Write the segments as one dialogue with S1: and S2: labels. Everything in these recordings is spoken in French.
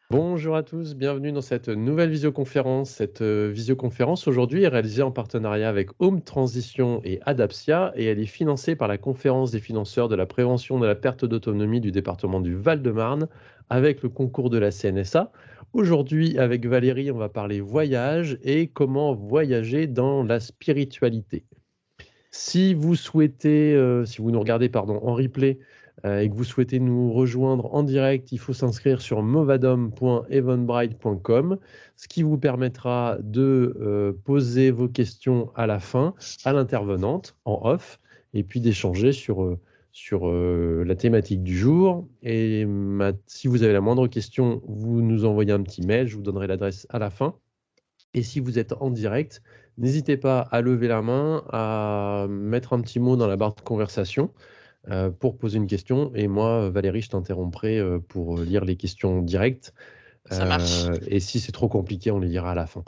S1: Bonjour à tous, bienvenue dans cette nouvelle visioconférence. Cette visioconférence aujourd'hui est réalisée en partenariat avec Home Transition et Adapsia et elle est financée par la Conférence des financeurs de la prévention de la perte d'autonomie du département du Val-de-Marne avec le concours de la CNSA. Aujourd'hui, avec Valérie, on va parler voyage et comment voyager dans la spiritualité. Si vous nous regardez pardon, en replay, et que vous souhaitez nous rejoindre en direct, il faut s'inscrire sur movadom.eventbrite.com, ce qui vous permettra de, poser vos questions à la fin, à l'intervenante, en off et puis d'échanger sur la thématique du jour et si vous avez la moindre question, vous nous envoyez un petit mail, je vous donnerai l'adresse à la fin. Et si vous êtes en direct, n'hésitez pas à lever la main, à mettre un petit mot dans la barre de conversation, pour poser une question et moi, Valérie, je t'interromprai, pour, lire les questions directes,
S2: Ça marche.
S1: et si c'est trop compliqué, on les lira à la fin.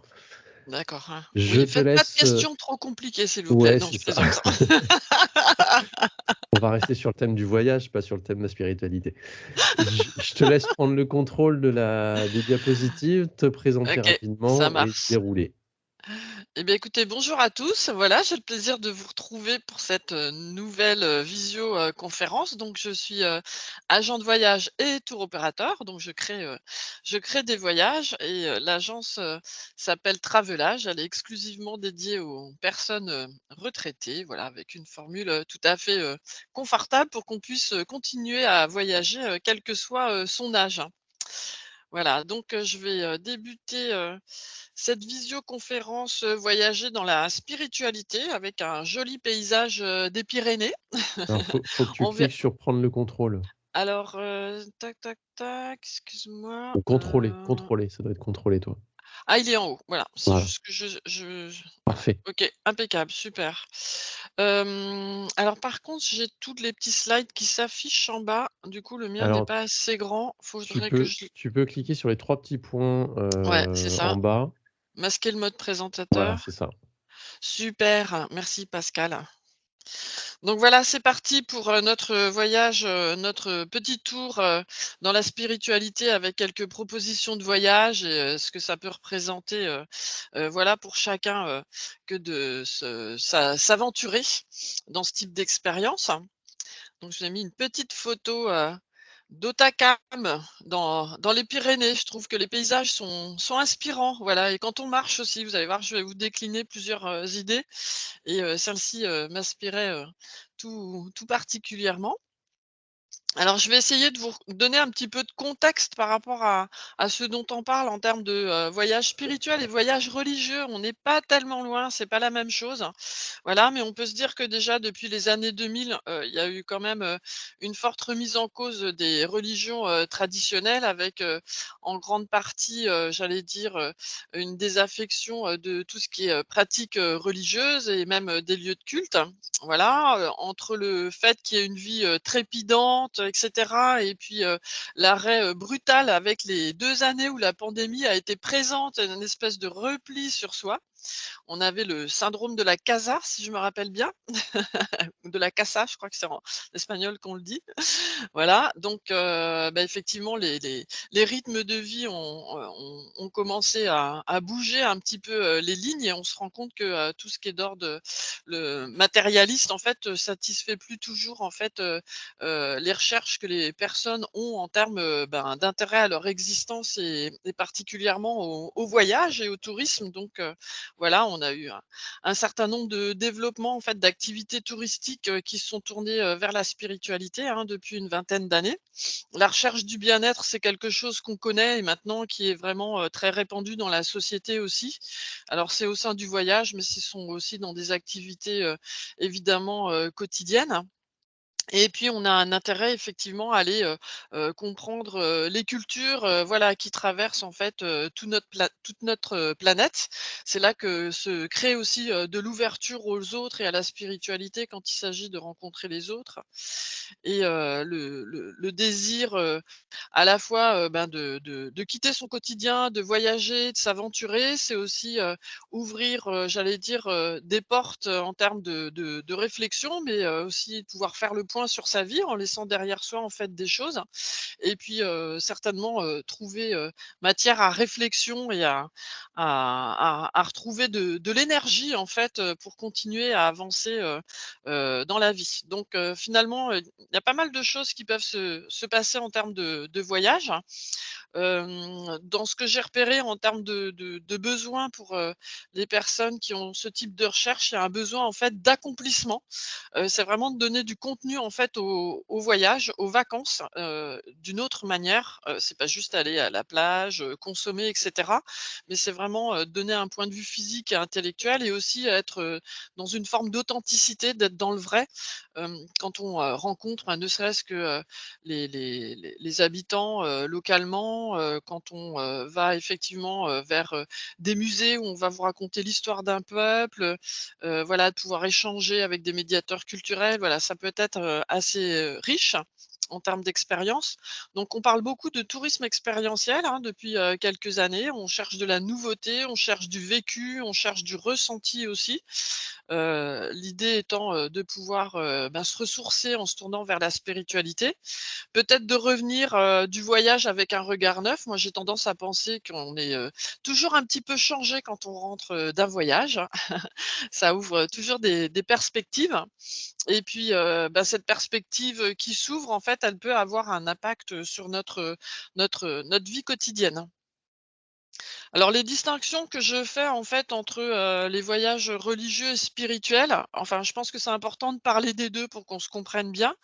S2: D'accord, hein.
S1: Je
S2: Oui,
S1: te
S2: faites pas de
S1: laisse,
S2: questions trop compliquées, s'il vous plaît.
S1: ouais,
S2: Non,
S1: c'est
S2: je
S1: ça.
S2: plaisante.
S1: On va rester sur le thème du voyage, pas sur le thème de la spiritualité. Je te laisse prendre le contrôle des diapositives, te présenter
S2: OK, ça
S1: rapidement et
S2: marche.
S1: dérouler.
S2: Eh bien, écoutez, bonjour à tous. Voilà, j'ai le plaisir de vous retrouver pour cette, nouvelle, conférence. Donc je suis, agent de voyage et tour opérateur, donc je crée des voyages et l'agence, s'appelle Travelage. Elle est exclusivement dédiée aux personnes, retraitées, voilà, avec une formule, tout à fait, confortable pour qu'on puisse, continuer à voyager, quel que soit, son âge, hein. Voilà, donc je vais, débuter, cette visioconférence, voyager dans la spiritualité avec un joli paysage, des Pyrénées.
S1: Alors faut que tu
S2: On ver
S1: cliques sur prendre le contrôle
S2: alors, tac, tac, tac, excuse-moi,
S1: ou contrôler, ça doit être contrôler, toi.
S2: ah, il est en haut, voilà, c'est
S1: Voilà,
S2: juste que je
S1: parfait.
S2: OK, impeccable, super. Alors par contre, j'ai toutes les petits slides qui s'affichent en bas. Du coup, le mien n'est
S1: Alors
S2: pas assez grand.
S1: tu
S2: Faudrait que
S1: peux
S2: je
S1: tu peux cliquer sur les 3 petits points,
S2: ouais, c'est ça.
S1: en bas.
S2: Masquer le mode
S1: Voilà,
S2: présentateur.
S1: c'est ça.
S2: Super, merci Pascal. Donc voilà, c'est parti pour, notre, voyage, notre petit tour, dans la spiritualité avec quelques propositions de voyage et ce que ça peut représenter, voilà pour chacun, que de s'aventurer dans ce type d'expérience. Donc je vous ai mis une petite photo, d'Otakam dans les Pyrénées. Je trouve que les paysages sont inspirants, voilà, et quand on marche aussi, vous allez voir, je vais vous décliner plusieurs, idées et celle-ci, m'inspirait, tout particulièrement. Alors, je vais essayer de vous donner un petit peu de contexte par rapport à ce dont on parle en termes de, voyage spirituel et voyage religieux. On n'est pas tellement loin, c'est pas la même chose. Voilà, mais on peut se dire que déjà depuis les années 2000, il y a eu quand même, une forte remise en cause des religions, traditionnelles avec, en grande partie, j'allais dire, une désaffection, de tout ce qui est, pratique, religieuse et même, des lieux de culte. Voilà, entre le fait qu'il y ait une vie, trépidante, et cetera et puis, l'arrêt, brutal avec les 2 années où la pandémie a été présente, une espèce de repli sur soi. On avait le syndrome de la casa, si je me rappelle bien, ou de la casa, je crois que c'est en espagnol qu'on le dit. Voilà, donc bah, effectivement, les rythmes de vie ont commencé à bouger un petit peu, les lignes et on se rend compte que, tout ce qui est d'ordre, le matérialiste, en fait, satisfait plus toujours, en fait, les recherches que les personnes ont en termes, ben, d'intérêt à leur existence et particulièrement au voyage et au tourisme. Donc voilà, on a eu un certain nombre de développements, en fait, d'activités touristiques, qui se sont tournées, vers la spiritualité, hein, depuis une vingtaine d'années. La recherche du bien-être, c'est quelque chose qu'on connaît et maintenant qui est vraiment, très répandu dans la société aussi. Alors c'est au sein du voyage, mais ce sont aussi dans des activités, évidemment, quotidiennes. Et puis on a un intérêt effectivement à aller, comprendre, les cultures, voilà, qui traversent en fait, toute notre, planète. C'est là que se crée aussi, de l'ouverture aux autres et à la spiritualité quand il s'agit de rencontrer les autres et le désir, à la fois, ben, de quitter son quotidien, de voyager, de s'aventurer, c'est aussi, ouvrir, j'allais dire, des portes, en termes de réflexion, mais aussi pouvoir faire le point point sur sa vie en laissant derrière soi, en fait, des choses et puis, certainement, trouver, matière à réflexion et à retrouver de l'énergie, en fait, pour continuer à avancer, dans la vie. Donc, finalement, il y a pas mal de choses qui peuvent se passer en termes de voyage. Dans ce que j'ai repéré en termes de besoins pour, les personnes qui ont ce type de recherche, il y a un besoin en fait d'accomplissement. C'est vraiment de donner du contenu en fait au voyage, aux vacances, d'une autre manière. C'est pas juste aller à la plage, consommer et cetera, mais c'est vraiment, donner un point de vue physique et intellectuel et aussi être, dans une forme d'authenticité, d'être dans le vrai. Quand on, rencontre, ne serait-ce que, les habitants, localement, quand on, va effectivement, vers, des musées où on va vous raconter l'histoire d'un peuple, voilà, de pouvoir échanger avec des médiateurs culturels, voilà, ça peut être, assez, riche en termes d'expérience. Donc on parle beaucoup de tourisme expérientiel, hein, depuis, quelques années. On cherche de la nouveauté, on cherche du vécu, on cherche du ressenti aussi. L'idée étant, de pouvoir, se ressourcer en se tournant vers la spiritualité. Peut-être de revenir, du voyage avec un regard neuf. Moi, j'ai tendance à penser qu'on est, toujours un petit peu changé quand on rentre, d'un voyage. Ça ouvre, toujours des perspectives et puis, cette perspective, qui s'ouvre, en fait, elle peut avoir un impact, sur notre vie quotidienne. Alors les distinctions que je fais en fait entre, les voyages religieux et spirituels, enfin je pense que c'est important de parler des 2 pour qu'on se comprenne bien.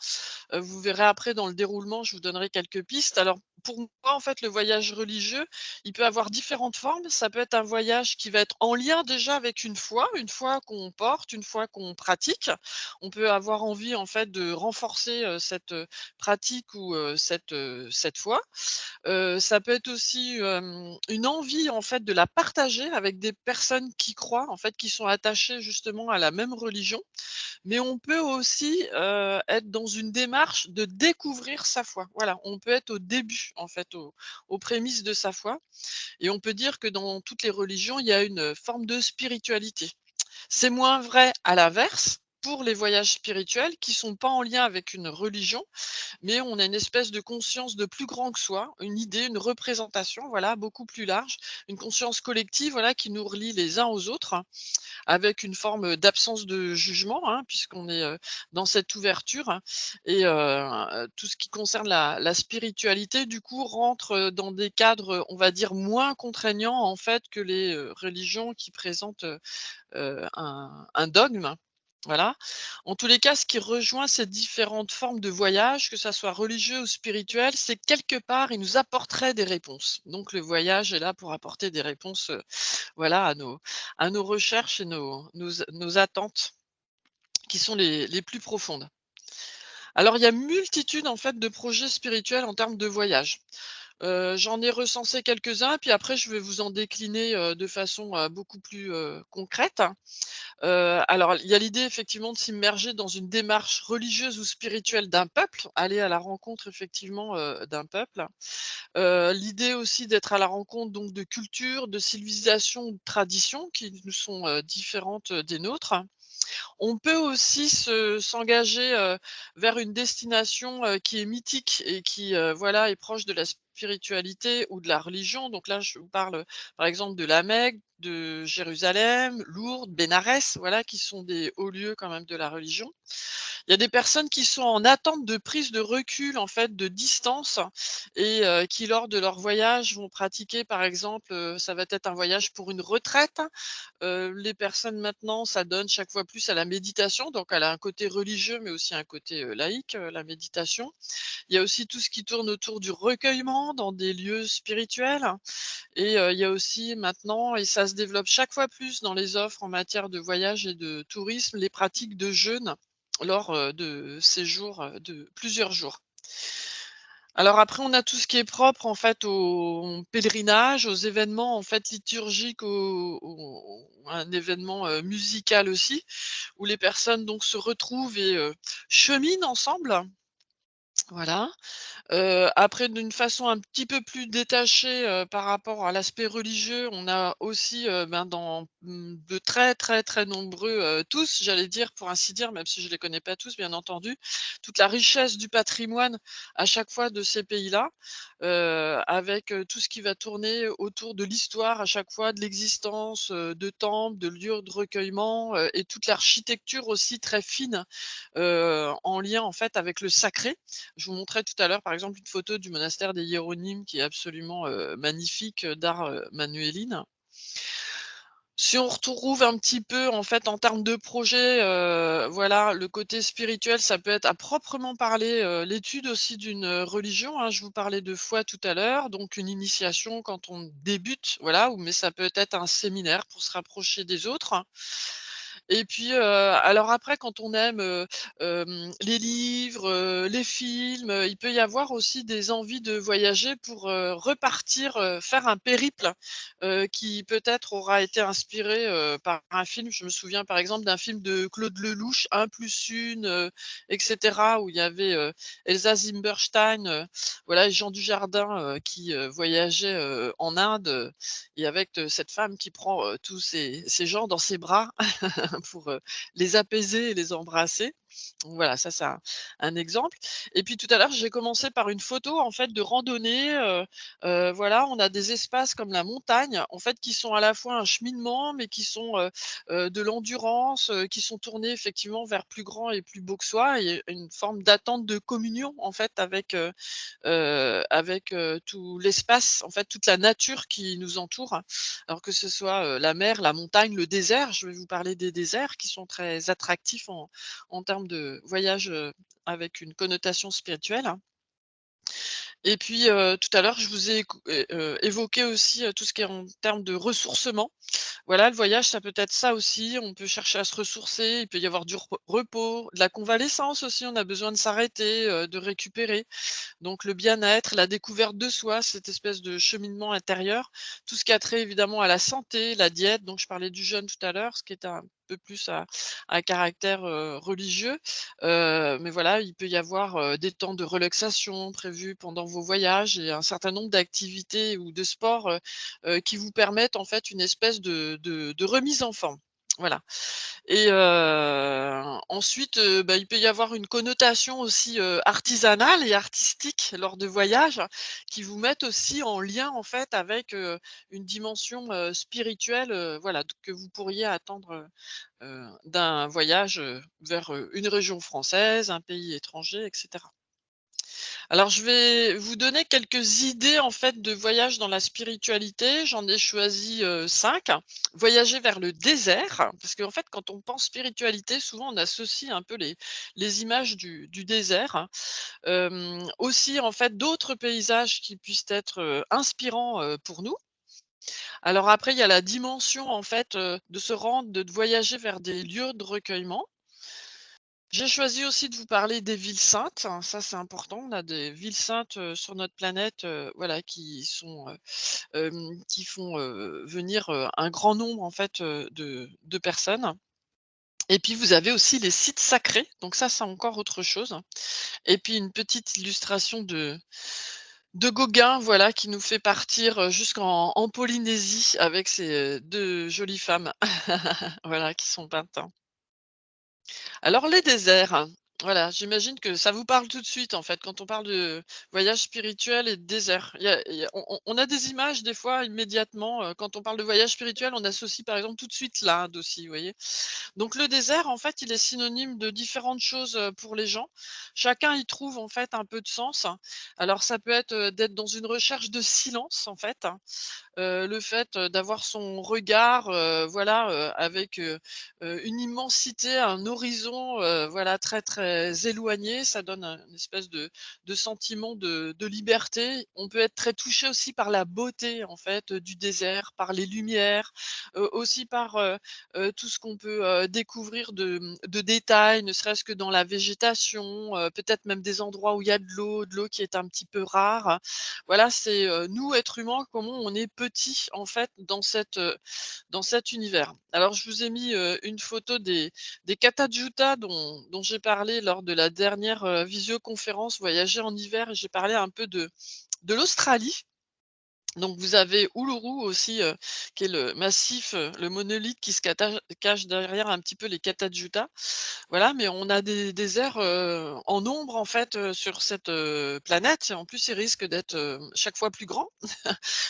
S2: Vous verrez après dans le déroulement, je vous donnerai quelques pistes. Alors pour moi, en fait, le voyage religieux, il peut avoir différentes formes. Ça peut être un voyage qui va être en lien déjà avec une foi qu'on porte, une foi qu'on pratique. On peut avoir envie en fait de renforcer, cette, pratique ou, cette foi. Ça peut être aussi, une envie en fait de la partager avec des personnes qui croient, en fait, qui sont attachées justement à la même religion. Mais on peut aussi, être dans une démarche de découvrir sa foi. Voilà, on peut être au début, en fait, aux prémices de sa foi et on peut dire que dans toutes les religions, il y a une forme de spiritualité. C'est moins vrai à l'inverse, pour les voyages spirituels qui sont pas en lien avec une religion, mais on a une espèce de conscience de plus grand que soi, une idée, une représentation, voilà, beaucoup plus large, une conscience collective, voilà, qui nous relie les uns aux autres avec une forme d'absence de jugement, hein, puisqu'on est, dans cette ouverture hein, et tout ce qui concerne la spiritualité, du coup, rentre, dans des cadres, on va dire, moins contraignants, en fait, que les, religions qui présentent, un dogme. Voilà. En tous les cas, ce qui rejoint ces différentes formes de voyage, que ça soit religieux ou spirituel, c'est quelque part, il nous apporterait des réponses. Donc le voyage est là pour apporter des réponses, voilà, à nos recherches et nos attentes qui sont les plus profondes. Alors il y a multitude en fait de projets spirituels en termes de voyage. J'en ai recensé quelques-uns, puis après je vais vous en décliner, de façon, beaucoup plus, concrète. Alors il y a l'idée effectivement de s'immerger dans une démarche religieuse ou spirituelle d'un peuple, aller à la rencontre effectivement, d'un peuple. L'idée aussi d'être à la rencontre donc de cultures, de civilisations ou de traditions qui nous sont, différentes, des nôtres. On peut aussi s'engager, vers une destination, qui est mythique et qui, voilà, est proche de la spiritualité ou de la religion. Donc là, je vous parle, par exemple de la Mecque, de Jérusalem, Lourdes, Bénarès, voilà, qui sont des hauts lieux quand même de la religion. Il y a des personnes qui sont en attente de prise de recul, en fait, de distance et qui, lors de leur voyage, vont pratiquer, par exemple, ça va être un voyage pour une retraite. Les personnes maintenant s'adonnent chaque fois plus à la méditation, donc elle a un côté religieux, mais aussi un côté, laïque, la méditation. Il y a aussi tout ce qui tourne autour du recueillement dans des lieux spirituels et il y a aussi maintenant et ça se développe chaque fois plus dans les offres en matière de voyage et de tourisme, les pratiques de jeûne lors, de séjours, de plusieurs jours. Alors après, on a tout ce qui est propre en fait au pèlerinage, aux événements en fait liturgiques, un événement, musical aussi, où les personnes donc se retrouvent et cheminent ensemble. Voilà. Après d'une façon un petit peu plus détachée, par rapport à l'aspect religieux, on a aussi, dans de très, très, très nombreux, tous, j'allais dire, pour ainsi dire, même si je les connais pas tous, bien entendu, toute la richesse du patrimoine à chaque fois de ces pays-là, avec, tout ce qui va tourner autour de l'histoire à chaque fois, de l'existence, de temples, de lieux de recueillement, et toute l'architecture aussi très fine, en lien, en fait, avec le sacré. Je vous montrais tout à l'heure, par exemple, une photo du monastère des Hiéronymes qui est absolument, magnifique, d'art, manueline. Si on retrouve un petit peu, en fait, en termes de projet, voilà, le côté spirituel, ça peut être à proprement parler, l'étude aussi d'une, religion, hein. Je vous parlais de foi tout à l'heure, donc une initiation quand on débute, voilà, ou mais ça peut être un séminaire pour se rapprocher des autres. Et puis, alors après quand on aime, les livres, les films, il peut y avoir aussi des envies de voyager pour, repartir, faire un périple, qui peut-être aura été inspiré, par un film. Je me souviens par exemple d'un film de Claude Lelouch, 1+1, et cetera, où il y avait, Elsa Zimmerstein, voilà, et Jean Dujardin, qui, voyageaient, en Inde, et avec, cette femme qui prend, tous ces gens dans ses bras pour, les apaiser et les embrasser. Donc voilà, ça c'est un exemple. Et puis tout à l'heure, j'ai commencé par une photo en fait de randonnée, voilà, on a des espaces comme la montagne, en fait, qui sont à la fois un cheminement, mais qui sont, de l'endurance, qui sont tournés effectivement vers plus grand et plus beau que soi, et une forme d'attente de communion en fait avec, tout l'espace, en fait, toute la nature qui nous entoure. Alors que ce soit, la mer, la montagne, le désert, je vais vous parler des déserts qui sont très attractifs en termes de voyage, avec une connotation spirituelle. Et puis, tout à l'heure, je vous ai évoqué aussi, tout ce qui est en termes de ressourcement. Voilà, le voyage, ça peut être ça aussi. On peut chercher à se ressourcer, il peut y avoir du repos, de la convalescence aussi, on a besoin de s'arrêter, de récupérer. Donc le bien-être, la découverte de soi, cette espèce de cheminement intérieur, tout ce qui a trait évidemment à la santé, la diète, donc je parlais du jeûne tout à l'heure, ce qui est un peu plus à caractère, religieux. Mais voilà, il peut y avoir, des temps de relaxation prévus pendant vos voyages et un certain nombre d'activités ou de sports, qui vous permettent en fait une espèce de remise en forme. Voilà. Et ensuite, bah, il peut y avoir une connotation aussi, artisanale et artistique lors de voyages qui vous mettent aussi en lien, en fait, avec, une dimension, spirituelle, voilà, d que vous pourriez attendre, d'un voyage, vers, une région française, un pays étranger, et cetera. Alors, je vais vous donner quelques idées en fait de voyage dans la spiritualité. J'en ai choisi 5. Voyager vers le désert, parce qu'en fait, quand on pense spiritualité, souvent on associe un peu les images du désert, hein. Aussi, en fait, d'autres paysages qui puissent être inspirants pour nous. Alors après, il y a la dimension en fait de se rendre, de voyager vers des lieux de recueillement. J'ai choisi aussi de vous parler des villes saintes, hein, ça c'est important. On a des villes saintes, sur notre planète, voilà, qui font, venir, un grand nombre en fait, de personnes. Et puis vous avez aussi les sites sacrés, donc ça c'est encore autre chose. Et puis une petite illustration de Gauguin, voilà, qui nous fait partir, jusqu'en Polynésie avec ces, 2 jolies femmes, voilà, qui sont peintes. Alors les déserts, voilà, j'imagine que ça vous parle tout de suite en fait quand on parle de voyage spirituel et de désert. Il y a on a des images des fois immédiatement, quand on parle de voyage spirituel, on associe par exemple tout de suite l'Inde aussi, vous voyez? Donc le désert en fait, il est synonyme de différentes choses, pour les gens. Chacun y trouve en fait un peu de sens. Alors ça peut être, d'être dans une recherche de silence en fait, le fait, d'avoir son regard, voilà, avec, une immensité, un horizon, voilà, très, très éloigné. Ça donne une espèce de sentiment de liberté. On peut être très touché aussi par la beauté, en fait, du désert, par les lumières, aussi par, tout ce qu'on peut, découvrir de détails, ne serait-ce que dans la végétation, peut-être même des endroits où il y a de l'eau qui est un petit peu rare. Voilà, c'est, nous, êtres humains, comment on est petit, en fait, dans cet univers. Alors je vous ai mis, une photo des Catagiutas dont j'ai parlé lors de la dernière, visioconférence Voyager en hiver, et j'ai parlé un peu de l'Australie. Donc vous avez Uluru aussi, qui est le massif, le monolithe qui se cache derrière un petit peu les Katajuta. Voilà, mais on a des déserts, en nombre en fait, sur cette, planète. En plus, ils risquent d'être, chaque fois plus grands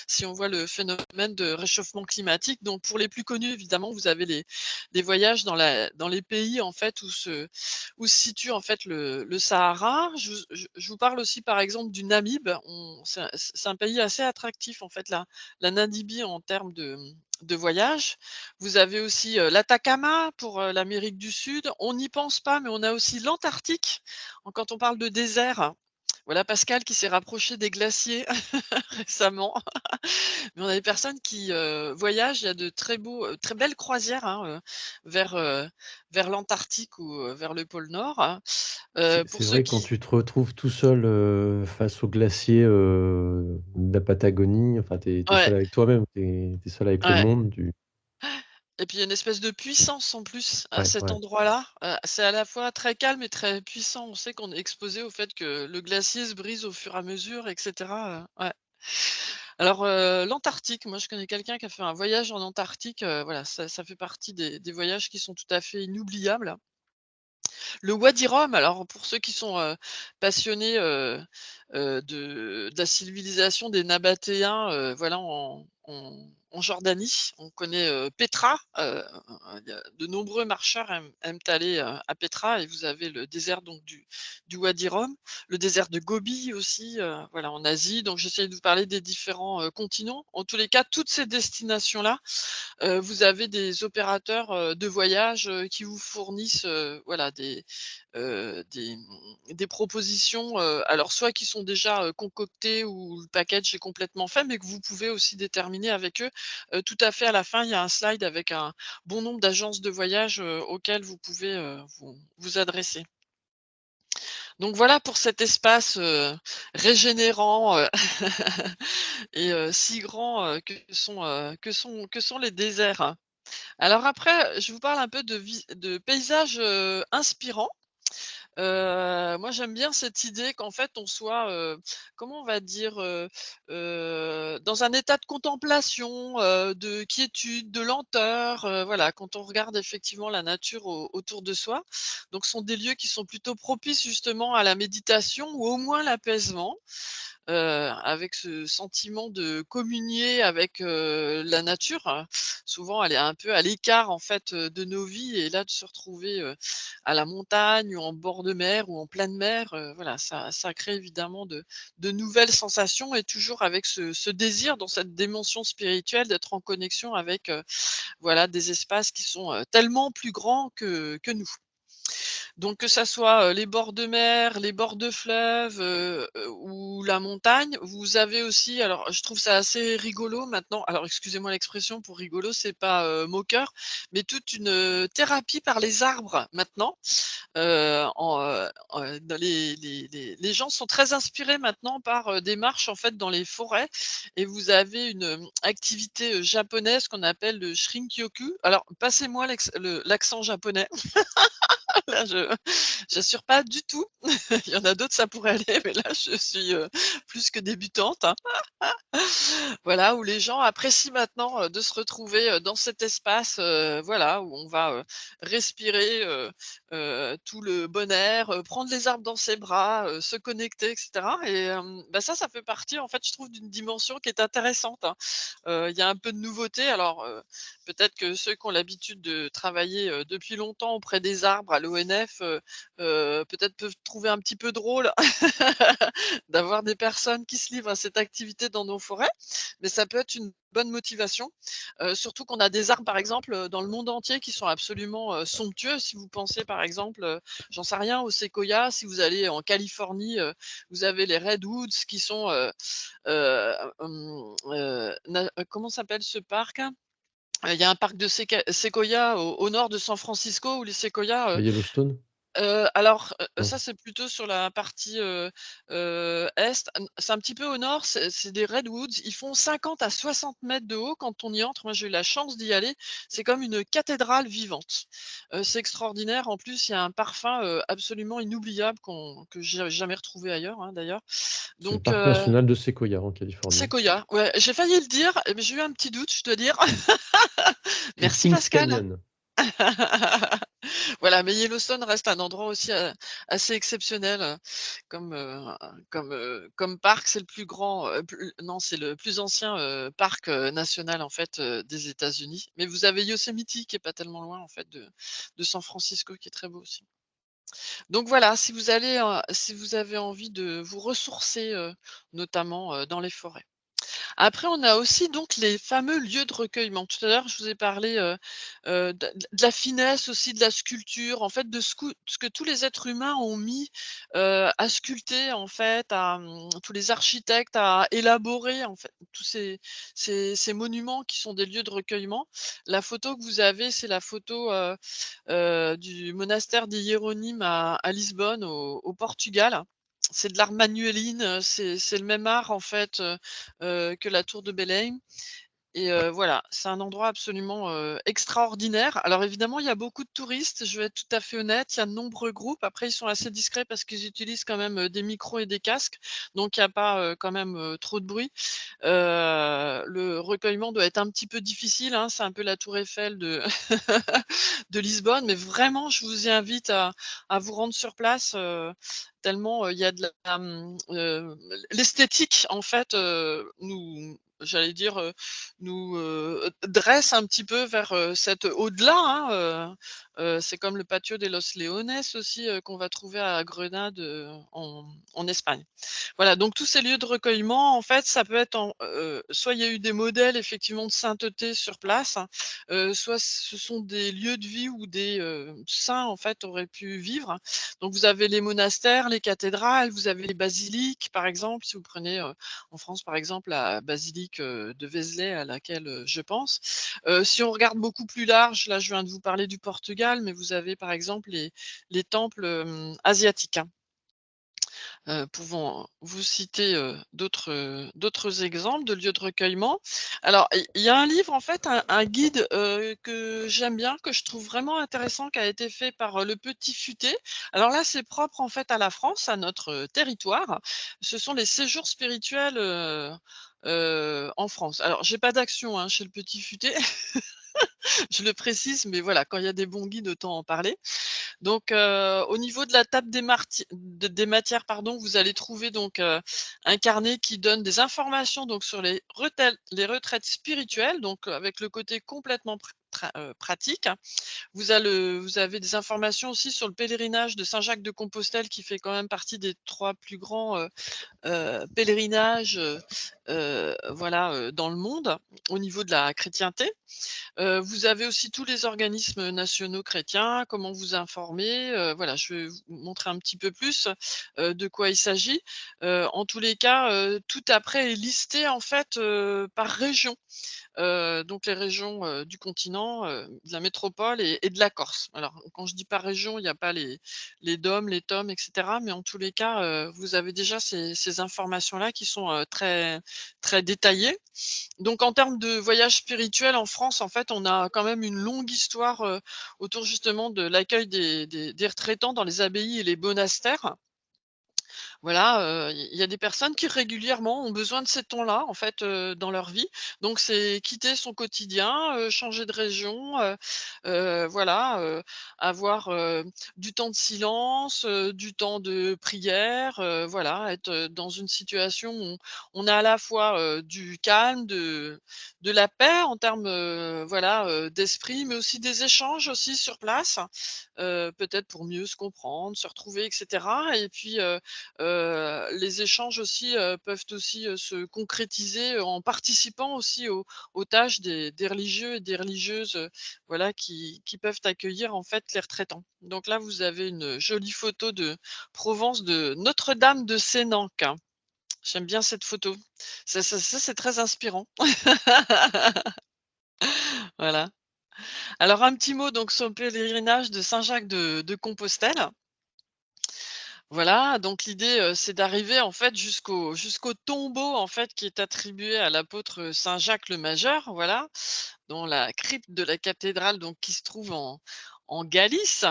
S2: si on voit le phénomène de réchauffement climatique. Donc pour les plus connus, évidemment, vous avez les voyages dans les pays en fait où se situe en fait le Sahara. Je vous parle aussi par exemple du Namib. C'est un pays assez attractif en fait, la Namibie en termes de voyage. Vous avez aussi, l'Atacama pour, l'Amérique du Sud. On n'y pense pas, mais on a aussi l'Antarctique. Quand on parle de désert, voilà Pascal qui s'est rapproché des glaciers récemment. Mais on a des personnes qui, voyagent. Il y a de très belles croisières, hein, vers l'Antarctique ou, vers le pôle Nord, hein. Pour
S1: C'est
S2: ceux
S1: vrai, quand
S2: qui
S1: tu te retrouves tout seul face aux glaciers de la Patagonie, enfin, t'es
S2: Ouais,
S1: seul avec toi-même, t'es seul avec le
S2: ouais,
S1: monde.
S2: et puis il y a une espèce de puissance en plus à
S1: Ouais,
S2: cet
S1: ouais.
S2: endroit-là. C'est à la fois très calme et très puissant. On sait qu'on est exposé au fait que le glacier se brise au fur et à mesure et cetera, ouais. Alors, l'Antarctique, moi je connais quelqu'un qui a fait un voyage en Antarctique, voilà, ça fait partie des voyages qui sont tout à fait inoubliables. Le Wadi Rum, alors pour ceux qui sont, passionnés, de la civilisation des Nabatéens, voilà en Jordanie, on connaît, Pétra, il y a de nombreux marcheurs aiment aller, à Pétra et vous avez le désert donc du Wadi Rum, le désert de Gobi aussi, voilà en Asie. Donc j'essaie de vous parler des différents, continents. En tous les cas, toutes ces destinations-là, vous avez des opérateurs, de voyage, qui vous fournissent, voilà des propositions, alors soit qui sont déjà, concoctées ou le package est complètement fait, mais que vous pouvez aussi déterminer avec eux. Tout à fait à la fin, il y a un slide avec un bon nombre d'agences de voyage, auxquelles vous pouvez, vous adresser. Donc voilà pour cet espace, régénérant, et si grand, que sont les déserts. Alors après, je vous parle un peu de paysages, inspirants. Moi, j'aime bien cette idée qu'en fait, on soit, comment on va dire? Dans un état de contemplation, de quiétude, de lenteur, voilà, quand on regarde effectivement la nature autour de soi. Donc ce sont des lieux qui sont plutôt propices justement à la méditation ou au moins l'apaisement. Avec ce sentiment de communier avec, la nature, hein. Souvent, elle est un peu à l'écart, en fait, de nos vies et là, de se retrouver, à la montagne ou en bord de mer ou en pleine mer, voilà, ça crée évidemment de nouvelles sensations et toujours avec ce désir dans cette dimension spirituelle d'être en connexion avec, voilà, des espaces qui sont, tellement plus grands que nous. Donc que ça soit, les bords de mer, les bords de fleuves, ou la montagne, vous avez aussi alors je trouve ça assez rigolo maintenant, alors excusez-moi l'expression pour rigolo, c'est pas, moqueur, mais toute une, thérapie par les arbres maintenant. Dans les gens sont très inspirés maintenant par, des marches en fait dans les forêts et vous avez une, activité, japonaise qu'on appelle le Shinryoku. Alors passez-moi l'accent japonais. Là, je j'assure pas du tout. Il y en a d'autres, ça pourrait aller, mais là, je suis, plus que débutante, hein. Voilà, où les gens apprécient maintenant, de se retrouver, dans cet espace, voilà, où on va, respirer, tout le bon air, prendre les arbres dans ses bras, se connecter et cetera et bah, ça fait partie, en fait, je trouve, d'une dimension qui est intéressante, hein. Il y a un peu de nouveauté. Alors, peut-être que ceux qui ont l'habitude de travailler, depuis longtemps auprès des arbres à l'ONF, peut-être peuvent trouver un petit peu drôle d'avoir des personnes qui se livrent à cette activité dans nos forêts, mais ça peut être une bonne motivation, surtout qu'on a des arbres, par exemple, dans le monde entier qui sont absolument, somptueux. Si vous pensez, par exemple, j'en sais rien, aux séquoias, si vous allez en Californie, vous avez les redwoods qui sont, comment s'appelle ce parc? Il y a un parc de séquoias au nord de San Francisco où les séquoias,
S1: Yellowstone? Non.
S2: Ça, c'est plutôt sur la partie, est. C'est un petit peu au nord, c'est des redwoods. Ils font 50 à 60 mètres de haut quand on y entre. Moi, j'ai eu la chance d'y aller. C'est comme une cathédrale vivante. C'est extraordinaire. En plus, il y a un parfum, absolument inoubliable que j'ai jamais retrouvé ailleurs, hein, d'ailleurs.
S1: C'est le
S2: Donc
S1: parc national de Sequoia en Californie.
S2: séquoia, ouais, j'ai failli le dire, mais j'ai eu un petit doute, je dois dire.
S1: Puis
S2: Merci
S1: Kings
S2: Pascal.
S1: Canyon.
S2: Voilà, mais Yellowstone reste un endroit aussi, assez exceptionnel, comme, comme parc. C'est le plus grand, plus non, c'est le plus ancien, parc, national, en fait, des États-Unis. Mais vous avez Yosemite qui est pas tellement loin, en fait, de San Francisco, qui est très beau aussi. Donc voilà, si vous avez envie de vous ressourcer, notamment, dans les forêts. Après, on a aussi donc les fameux lieux de recueillement. Tout à l'heure, je vous ai parlé, de la finesse aussi de la sculpture, en fait, de ce que tous les êtres humains ont mis, à sculpter, en fait, tous les architectes à élaborer, en fait, tous ces monuments qui sont des lieux de recueillement. La photo que vous avez, c'est la photo, du monastère des Hiéronymes à Lisbonne, au Portugal. C'est de l'art manueline, c'est le même art, en fait, que la tour de Belém. Et voilà, c'est un endroit absolument, extraordinaire. Alors évidemment, il y a beaucoup de touristes, je vais être tout à fait honnête, il y a de nombreux groupes. Après, ils sont assez discrets parce qu'ils utilisent quand même, des micros et des casques, donc il y a pas, quand même, trop de bruit. Le recueillement doit être un petit peu difficile, hein, c'est un peu la tour Eiffel de de Lisbonne, mais vraiment, je vous invite à vous rendre sur place, tellement, il y a de la, l'esthétique, en fait, j'allais dire, nous, dresse un petit peu vers, cet au-delà, hein, c'est comme le Patio de los Leones aussi, qu'on va trouver à Grenade, en Espagne. Voilà, donc tous ces lieux de recueillement, en fait, ça peut être soit il y a eu des modèles effectivement de sainteté sur place, hein, soit ce sont des lieux de vie où des, saints, en fait, auraient pu vivre. Donc vous avez les monastères, les cathédrales, vous avez les basiliques, par exemple, si vous prenez, en France, par exemple, la basilique, de Vézelay à laquelle, je pense. Si on regarde beaucoup plus large, là, je viens de vous parler du Portugal, mais vous avez, par exemple, les temples, asiatiques, hein. Pouvant vous citer, d'autres exemples de lieux de recueillement. Alors, il y a un livre, en fait, un guide, que j'aime bien, que je trouve vraiment intéressant, qui a été fait par, Le Petit Futé. Alors là, c'est propre, en fait, à la France, à notre, territoire. Ce sont les séjours spirituels, en France. Alors, j'ai pas d'action, hein, chez Le Petit Futé, je le précise, mais voilà, quand il y a des bons guides, autant en parler. Donc, au niveau de la table des matières, pardon, vous allez trouver donc, un carnet qui donne des informations donc sur les retraites spirituelles, donc, avec le côté complètement pratique. Vous avez des informations aussi sur le pèlerinage de Saint-Jacques-de-Compostelle qui fait quand même partie des 3 plus grands, pèlerinages, voilà, dans le monde, au niveau de la chrétienté. Vous avez aussi tous les organismes nationaux chrétiens, comment vous informer, voilà, je vais vous montrer un petit peu plus, de quoi il s'agit. En tous les cas, tout après est listé, en fait, par région. Donc les régions, du continent, de la métropole et de la Corse. Alors quand je dis par région, il n'y a pas les DOM, les TOM et cetera, mais en tous les cas, vous avez déjà ces informations-là qui sont, très très détaillées. Donc en termes de voyage spirituel en France, en fait, on a quand même une longue histoire, autour justement de l'accueil des retraitants dans les abbayes et les monastères. Voilà, il y a des personnes qui régulièrement ont besoin de ces temps-là, en fait, dans leur vie. Donc c'est quitter son quotidien, changer de région, voilà, avoir, du temps de silence, du temps de prière, voilà, être, dans une situation où on a à la fois, du calme, de la paix en termes, voilà, d'esprit, mais aussi des échanges aussi sur place, peut-être pour mieux se comprendre, se retrouver et cetera. Et puis, les échanges aussi, peuvent aussi, se concrétiser, en participant aussi aux tâches des religieux et des religieuses, voilà, qui peuvent accueillir, en fait, les retraitants. Donc là, vous avez une jolie photo de Provence de Notre-Dame de Sénanque, hein. J'aime bien cette photo. Ça, c'est très inspirant. Voilà. Alors un petit mot donc sur le pèlerinage de Saint-Jacques de Compostelle. Voilà, donc l'idée, c'est d'arriver en fait jusqu'au tombeau en fait qui est attribué à l'apôtre Saint Jacques le Majeur, voilà, dans la crypte de la cathédrale donc qui se trouve en Galice.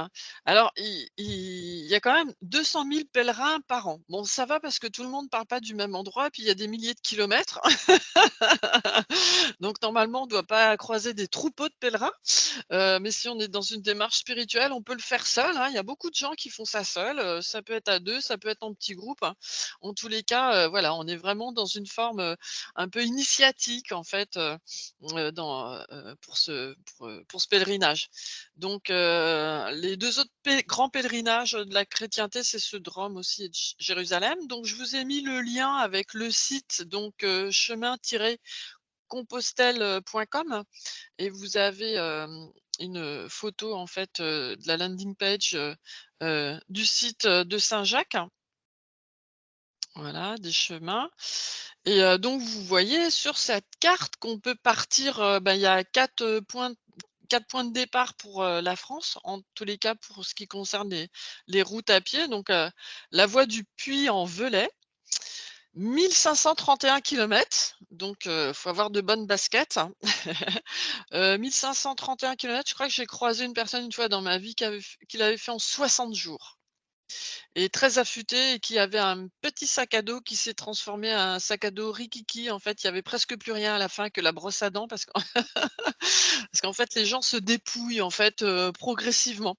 S2: Alors il y a quand même 200 000 pèlerins par an. Bon, ça va parce que tout le monde ne part pas du même endroit, puis il y a des milliers de kilomètres. Donc normalement, on ne doit pas croiser des troupeaux de pèlerins. Mais si on est dans une démarche spirituelle, on peut le faire seul, hein. Il y a beaucoup de gens qui font ça seul, ça peut être à 2, ça peut être en petit groupe, hein. En tous les cas, voilà, on est vraiment dans une forme, un peu initiatique en fait, pour ce pèlerinage. Donc les 2 autres grands pèlerinages de la chrétienté, c'est ceux de Rome aussi et de Jérusalem. Donc je vous ai mis le lien avec le site donc chemin-compostelle.com et vous avez, une photo en fait, de la landing page, du site, de Saint-Jacques. Voilà, des chemins et donc vous voyez sur cette carte qu'on peut partir, il y a 4 points de départ pour, la France, en tous les cas pour ce qui concerne les routes à pied. Donc, la voie du Puy en Velay, 1 531 kilomètres, donc faut avoir de bonnes baskets. 1 531 kilomètres, je crois que j'ai croisé une personne une fois dans ma vie qui l'avait fait en 60 jours et très affûté et qui avait un petit sac à dos qui s'est transformé en un sac à dos rikiki. En fait, il y avait presque plus rien à la fin que la brosse à dents parce qu'en parce qu'en fait, les gens se dépouillent, en fait, progressivement.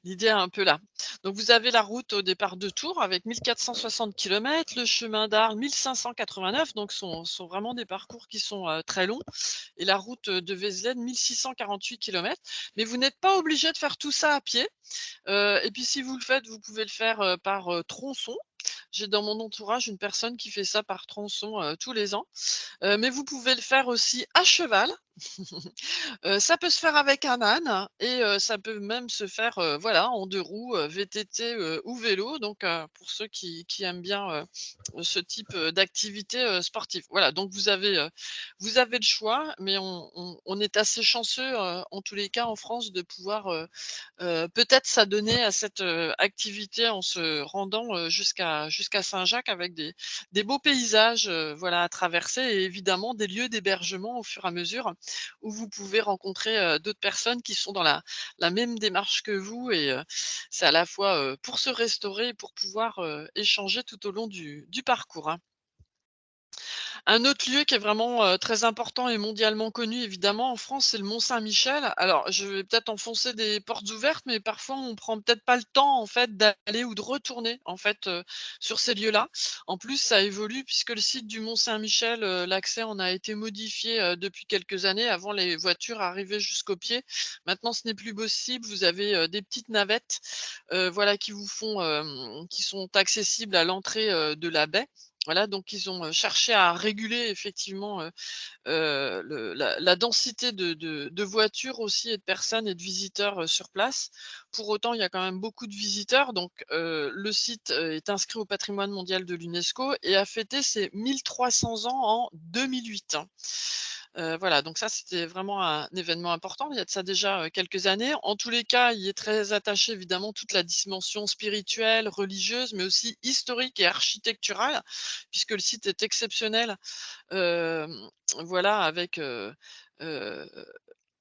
S2: L'idée est un peu là. Donc vous avez la route au départ de Tours avec 1 460 kilomètres, le chemin d'Arles 1 589, donc sont vraiment des parcours qui sont, très longs et la route, de Vézelène 1 648 kilomètres. Mais vous n'êtes pas obligé de faire tout ça à pied, et puis si vous le faites, vous pouvez le faire, par, tronçon. J'ai dans mon entourage une personne qui fait ça par tronçon, tous les ans, mais vous pouvez le faire aussi à cheval. Ça peut se faire avec un âne et ça peut même se faire, voilà, en 2 roues, VTT, ou vélo, donc pour ceux qui aiment bien, ce type, d'activité, sportive. Voilà, donc vous avez le choix, mais on est assez chanceux, en tous les cas en France de pouvoir, peut-être s'adonner à cette, activité en se rendant, jusqu'à Saint-Jacques avec des beaux paysages, voilà, à traverser et évidemment des lieux d'hébergement au fur et à mesure où vous pouvez rencontrer, d'autres personnes qui sont dans la même démarche que vous et c'est à la fois, pour se restaurer et pour pouvoir, échanger tout au long du parcours, hein. Un autre lieu qui est vraiment, très important et mondialement connu évidemment en France, c'est le Mont Saint-Michel. Alors je vais peut-être enfoncer des portes ouvertes, mais parfois on prend peut-être pas le temps en fait d'aller ou de retourner en fait, sur ces lieux-là. En plus, ça évolue puisque le site du Mont Saint-Michel, l'accès en a été modifié, depuis quelques années. Avant, les voitures arrivaient jusqu'au pied. Maintenant, ce n'est plus possible. Vous avez, des petites navettes, voilà qui sont accessibles à l'entrée, de la baie. Voilà, donc ils ont, cherché à réguler effectivement, la densité de voitures aussi et de personnes et de visiteurs, sur place. Pour autant, il y a quand même beaucoup de visiteurs, donc le site, est inscrit au patrimoine mondial de l'UNESCO et a fêté ses 1 300 ans en 2008, hein. Voilà, donc ça, c'était vraiment un événement important. Il y a de ça déjà, quelques années. En tous les cas, il est très attaché évidemment toute la dimension spirituelle, religieuse, mais aussi historique et architecturale, puisque le site est exceptionnel. Voilà, avec, heu,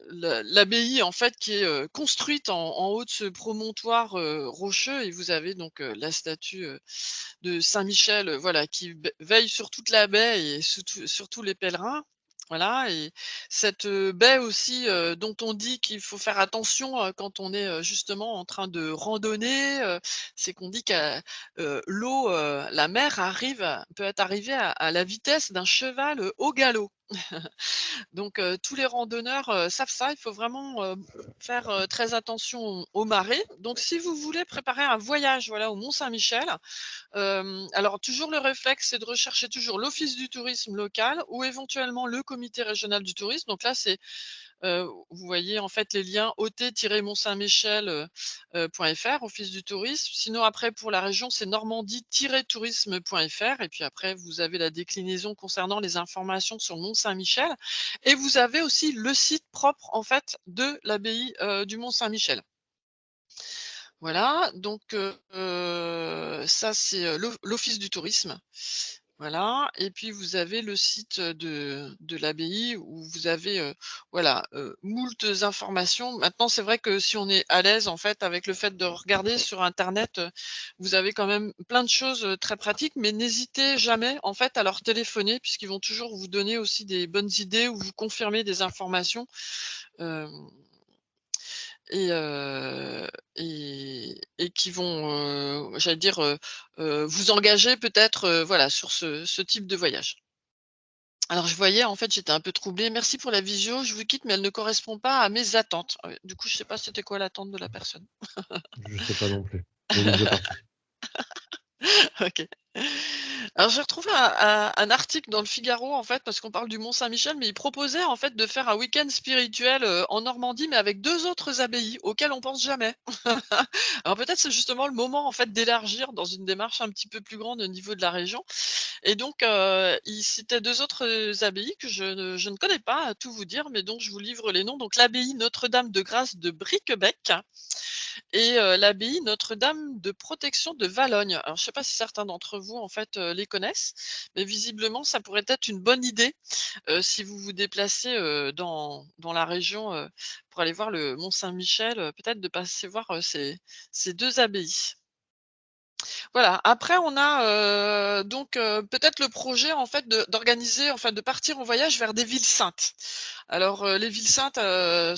S2: l'abbaye en fait qui est, construite en haut de ce promontoire, rocheux et vous avez donc, la statue, de Saint-Michel, voilà, qui veille sur toute la baie et sur tous les pèlerins. Voilà et cette, baie aussi, dont on dit qu'il faut faire attention, quand on est, justement en train de randonner, c'est qu'on dit que, l'eau, la mer peut être arrivée à la vitesse d'un cheval, au galop. Donc tous les randonneurs, savent ça. Il faut vraiment, faire, très attention aux marées. Donc si vous voulez préparer un voyage, voilà, au Mont Saint-Michel, alors toujours le réflexe, c'est de rechercher toujours l'office du tourisme local ou éventuellement le comité régional du tourisme. Donc là, vous voyez en fait les liens ot-mont-saint-michel, .fr, office du tourisme. Sinon après pour la région, c'est normandie-tourisme.fr et puis après vous avez la déclinaison concernant les informations sur le Mont Saint-Michel et vous avez aussi le site propre en fait de l'abbaye, du Mont Saint-Michel. Voilà, donc ça c'est, l'office du tourisme. Voilà, et puis vous avez le site, de l'abbaye où vous avez, voilà, moultes informations. Maintenant, c'est vrai que si on est à l'aise, en fait, avec le fait de regarder sur internet, vous avez quand même plein de choses, très pratiques, mais n'hésitez jamais, en fait, à leur téléphoner puisqu'ils vont toujours vous donner aussi des bonnes idées ou vous confirmer des informations, hem et qui vont, j'allais dire, vous engager peut-être, voilà, sur ce type de voyage. Alors je voyais, en fait, j'étais un peu troublée. «Merci pour la visio, je vous quitte, mais elle ne correspond pas à mes attentes». Du coup, je sais pas c'était quoi l'attente de la personne.
S1: Je sais pas non plus. La visio partie.
S2: OK. Alors j'ai retrouvé un article dans le Figaro, en fait, parce qu'on parle du Mont Saint-Michel, mais il proposait, en fait, de faire un week-end spirituel, en Normandie, mais avec 2 autres abbayes auxquelles on pense jamais. Alors peut-être c'est justement le moment, en fait, d'élargir dans une démarche un petit peu plus grande au niveau de la région. Et donc, il citait 2 autres, abbayes que je ne connais pas, à tout vous dire, mais dont je vous livre les noms. Donc l'abbaye Notre-Dame de Grâce de Briquebec et l'abbaye Notre-Dame de Protection de Valognes. Alors je ne sais pas si certains d'entre vous, en fait, les connaissent, mais visiblement ça pourrait être une bonne idée, si vous vous déplacez, dans la région, pour aller voir le Mont Saint-Michel, peut-être de passer voir, ces 2 abbayes. Voilà, après on a, donc peut-être le projet en fait d'organiser, enfin de partir en voyage vers des villes saintes. Alors, les villes saintes,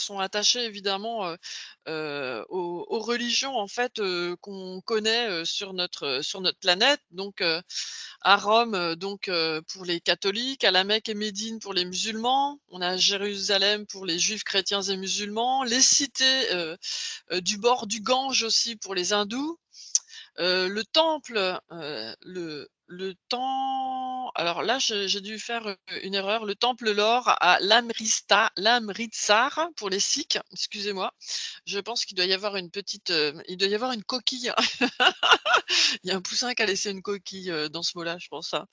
S2: sont attachées évidemment, aux religions en fait, qu'on connaît, sur notre planète. Donc, à Rome, donc, pour les catholiques, à La Mecque et Médine pour les musulmans, on a Jérusalem pour les juifs, chrétiens et musulmans, les cités, du bord du Gange aussi pour les hindous. Le temple, alors là, j'ai dû faire, une erreur. Le temple Lore à l'Amritsar pour les Sikhs, excusez-moi. Je pense qu'il doit y avoir une petite, il doit y avoir une coquille. Il y a un poussin qui a laissé une coquille, dans ce mot-là, je pense, hein.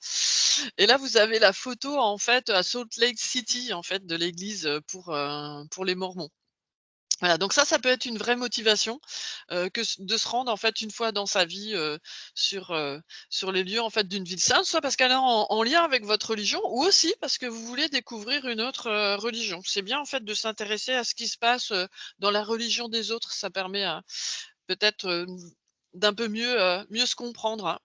S2: Et là, vous avez la photo, en fait, à Salt Lake City, en fait, de l'église, pour les mormons. Voilà, donc ça peut être une vraie motivation, que de se rendre en fait une fois dans sa vie, sur, sur les lieux en fait d'une ville sainte, soit parce qu'elle est en lien avec votre religion ou aussi parce que vous voulez découvrir une autre, religion. C'est bien en fait de s'intéresser à ce qui se passe, dans la religion des autres. Ça permet à peut-être, d'un peu mieux se comprendre, hein.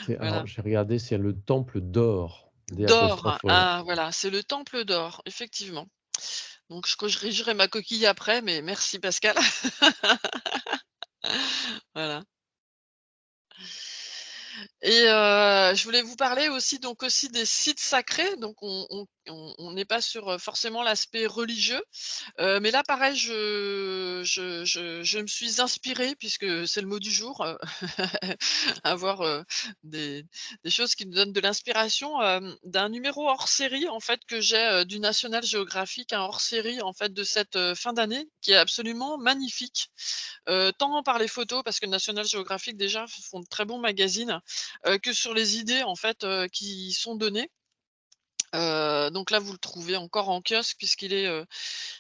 S1: Alors,
S2: Voilà.
S1: j'ai regardé, c'est le temple d'or, D
S2: D'or,
S1: apostrophe O R.
S2: ah voilà, c'est le temple d'or, effectivement. Donc je corrigerai ma coquille après, mais merci Pascal. Voilà. Et je voulais vous parler aussi donc aussi des sites sacrés. Donc on n'est pas sur, forcément l'aspect religieux, mais là pareil je me suis inspirée puisque c'est le mot du jour, avoir, des choses qui nous donnent de l'inspiration, d'un numéro hors série en fait que j'ai, du National Geographic, un hors série en fait de cette, fin d'année qui est absolument magnifique. Tant par les photos parce que National Geographic déjà font de très bons magazines, que sur les idées en fait, qui y sont données. Donc là, vous le trouvez encore en kiosque puisqu'il est,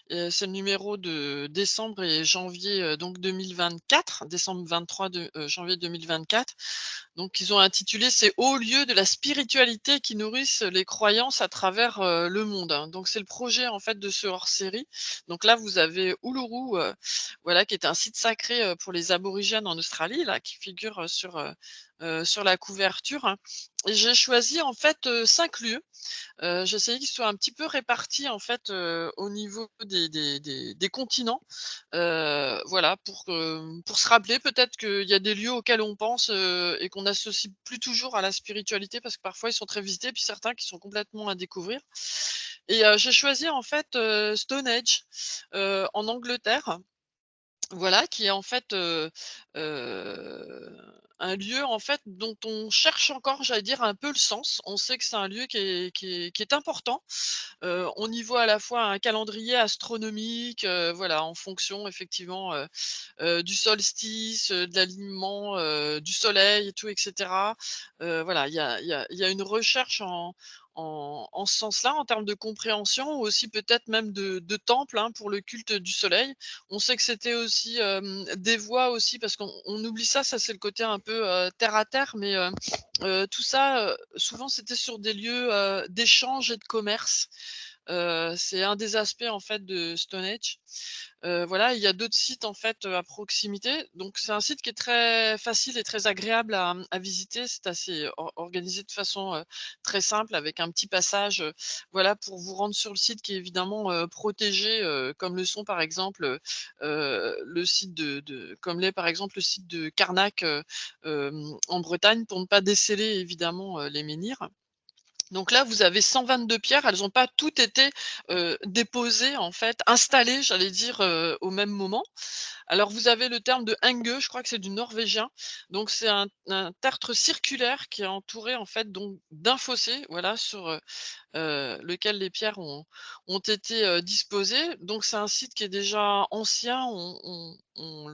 S2: c'est le numéro de décembre et janvier, donc 2024, décembre 23 de janvier 2024. Donc ils ont intitulé «Ces hauts lieux de la spiritualité qui nourrissent les croyances à travers, le monde», hein. Donc c'est le projet en fait de ce hors-série. Donc là, vous avez Uluru, voilà, qui est un site sacré, pour les aborigènes en Australie, là, qui figure, sur la couverture, hein. Et j'ai choisi en fait, 5 lieux. J'ai essayé qu'ils soient un petit peu répartis en fait, au niveau des continents. Voilà pour se rappeler peut-être qu'il y a des lieux auxquels on pense, et qu'on n'associe plus toujours à la spiritualité parce que parfois ils sont très visités, puis certains qui sont complètement à découvrir. Et j'ai choisi en fait, Stonehenge, en Angleterre. Voilà, qui est en fait, heu, un lieu en fait dont on cherche encore, j'allais dire, un peu le sens. On sait que c'est un lieu qui est important. On y voit à la fois un calendrier astronomique, voilà, en fonction effectivement, du solstice, de l'alignement, du soleil et tout et cetera. Voilà, il y a une recherche en ce sens-là, en termes de compréhension, ou aussi peut-être même de temple, hein, pour le culte du soleil. On sait que c'était aussi, des voies aussi, parce qu'on oublie ça, ça c'est le côté un peu, terre à terre, mais tout ça, souvent c'était sur des lieux, d'échange et de commerce. C'est un des aspects en fait de Stonehenge. Voilà, il y a d'autres sites en fait, à proximité. Donc c'est un site qui est très facile et très agréable à visiter. C'est assez organisé de façon, très simple, avec un petit passage, voilà, pour vous rendre sur le site, qui est évidemment, protégé, comme le sont par exemple, le site comme l'est par exemple le site de Carnac, en Bretagne, pour ne pas déceler évidemment, les menhirs. Donc là, vous avez 122 pierres, elles ont pas toutes été, déposées en fait, installées, j'allais dire, au même moment. Alors vous avez le terme de henge, je crois que c'est du norvégien. Donc c'est un tertre circulaire qui est entouré en fait donc d'un fossé, voilà, sur, lequel les pierres ont été, disposées. Donc c'est un site qui est déjà ancien. On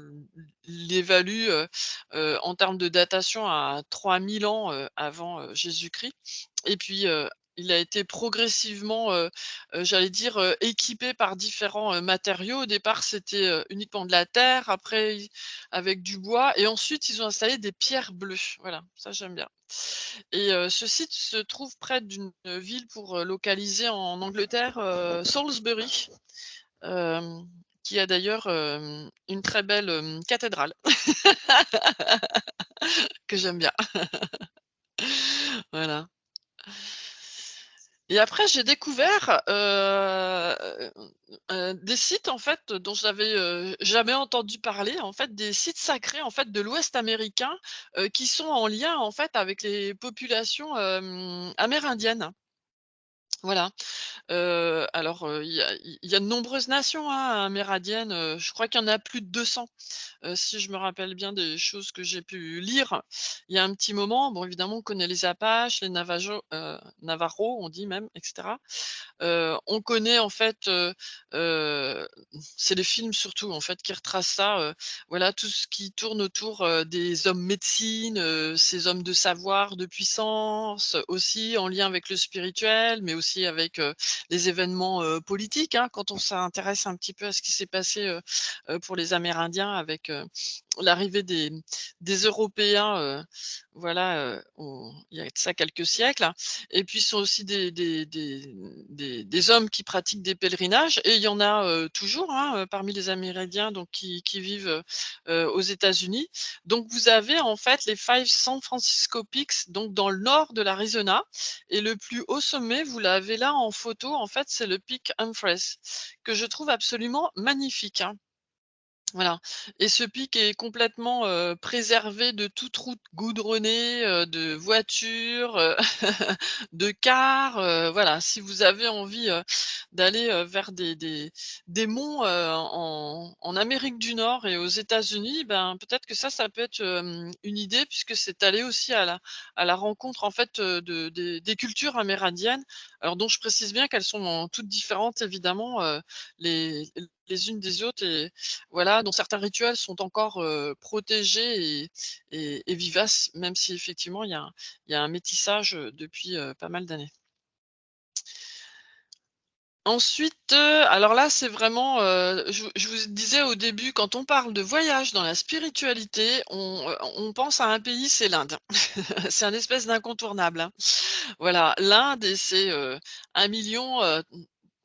S2: l'évalue, en termes de datation à 3000 ans, avant, Jésus-Christ. Et puis, il a été progressivement, j'allais dire, équipé par différents, matériaux. Au départ, c'était, uniquement de la terre, après avec du bois, et ensuite ils ont installé des pierres bleues. Voilà, ça j'aime bien. Et ce site se trouve près d'une ville pour, localisée en Angleterre, Salisbury, hem, qui a d'ailleurs, une très belle, cathédrale que j'aime bien. Voilà. Et après j'ai découvert, des sites en fait dont j'avais, jamais entendu parler, en fait, des sites sacrés en fait de l'Ouest américain, qui sont en lien en fait avec les populations, amérindiennes. Voilà. Alors, il y a de nombreuses nations, hein, amérindiennes, je crois qu'il y en a plus de 200, si je me rappelle bien des choses que j'ai pu lire il y a un petit moment. Bon, évidemment, on connaît les Apaches, les Navajo, on dit même, et cetera. On connaît en fait, c'est les films surtout en fait qui retracent ça, voilà, tout ce qui tourne autour, des hommes médecine, ces hommes de savoir, de puissance, aussi en lien avec le spirituel, mais aussi avec, les événements, politiques, hein. Quand on s'intéresse un petit peu à ce qui s'est passé, pour les Amérindiens avec, l'arrivée des Européens, voilà, il y a de ça quelques siècles. Et puis ce sont aussi des hommes qui pratiquent des pèlerinages, et il y en a, toujours, hein, parmi les Amérindiens, donc qui vivent, aux États-Unis. Donc vous avez en fait les Five San Francisco Peaks, donc dans le nord de l'Arizona, et le plus haut sommet, vous l'avez là en photo, en fait, c'est le pic Humphreys, que je trouve absolument magnifique, hein. Voilà, et ce pic est complètement, préservé de toute route goudronnée, de voitures, de cars, voilà. Si vous avez envie, d'aller, vers des monts, en Amérique du Nord et aux États-Unis, ben, peut-être que ça peut être, une idée, puisque c'est aller aussi à la rencontre, en fait, des cultures amérindiennes. Alors dont je précise bien qu'elles sont toutes différentes évidemment, les les unes des autres, et voilà, dont certains rituels sont encore, protégés et vivaces, même si effectivement il y a un métissage, depuis, pas mal d'années. Ensuite, alors là, c'est vraiment, je vous disais au début, quand on parle de voyage dans la spiritualité, on pense à un pays, c'est l'Inde. C'est un espèce d'incontournable, hein. Voilà, l'Inde, et c'est, 1 000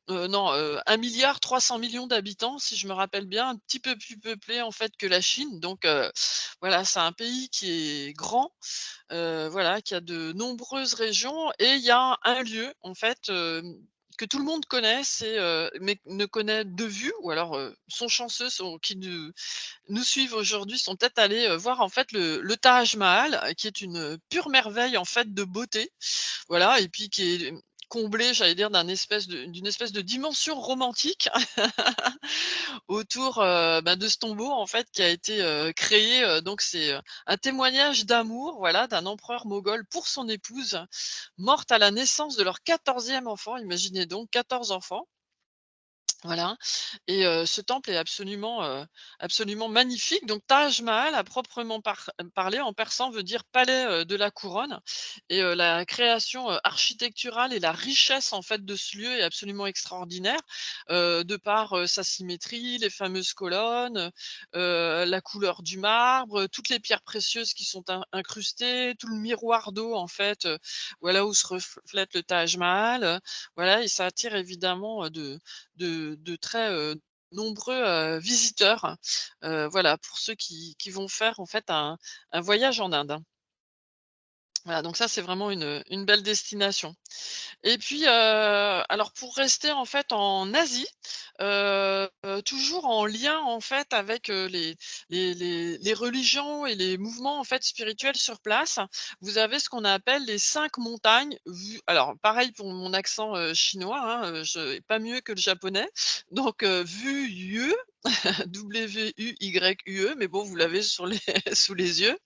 S2: 000, non, 1,3 milliard d'habitants, si je me rappelle bien, un petit peu plus peuplé en fait que la Chine. Donc voilà, c'est un pays qui est grand, voilà, qui a de nombreuses régions, et il y a un lieu en fait, que tout le monde connaît, mais ne connaît de vue, ou alors, sont chanceux, qui nous suivent aujourd'hui, sont peut-être allés, voir en fait le Taj Mahal, qui est une pure merveille en fait de beauté. Voilà, et puis qui est comblé, j'allais dire, d'une espèce de dimension romantique autour, de ce tombeau, en fait, qui a été, créé, donc c'est, un témoignage d'amour, voilà, d'un empereur moghol pour son épouse, morte à la naissance de leur 14e enfant. Imaginez donc 14 enfants. Voilà, et ce temple est absolument magnifique. Donc Taj Mahal, à proprement parler, en persan, veut dire palais, de la couronne, et la création, architecturale et la richesse, en fait, de ce lieu est absolument extraordinaire, de par, sa symétrie, les fameuses colonnes, la couleur du marbre, toutes les pierres précieuses qui sont incrustées, tout le miroir d'eau, en fait, voilà, où se reflète le Taj Mahal, voilà, et ça attire évidemment, de très, nombreux, visiteurs, voilà, pour ceux qui vont faire, en fait, un voyage en Inde, hein. Voilà, donc ça, c'est vraiment une belle destination. Et puis, alors pour rester en fait en Asie, toujours en lien en fait avec, les religions et les mouvements en fait spirituels sur place, vous avez ce qu'on appelle les 5 montagnes vues, alors pareil pour mon accent, chinois, hein, je pas mieux que le japonais, donc Wuyue, Wuyue, mais bon, vous l'avez sur les sous les yeux.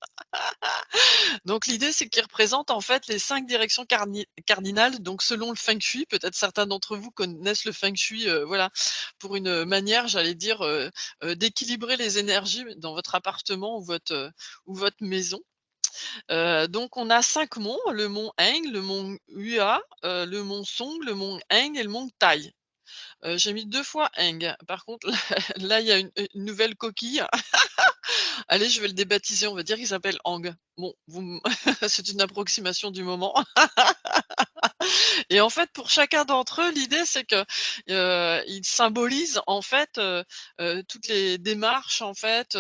S2: Donc l'idée, c'est qu'il représente en fait les 5 directions cardinales, donc selon le feng shui. Peut-être certains d'entre vous connaissent le feng shui, voilà, pour une manière, j'allais dire, d'équilibrer les énergies dans votre appartement ou votre maison. Donc on a 5 monts, le mont Heng, le mont Hua, le mont Song, le mont Heng et le mont Tai. J'ai mis 2 fois Heng. Par contre, là, il y a une nouvelle coquille. Allez, je vais le débaptiser, on va dire qu'il s'appelle Hang. Bon, c'est une approximation du moment. Et en fait, pour chacun d'entre eux, l'idée, c'est que, ils symbolisent, en fait, toutes les démarches, en fait,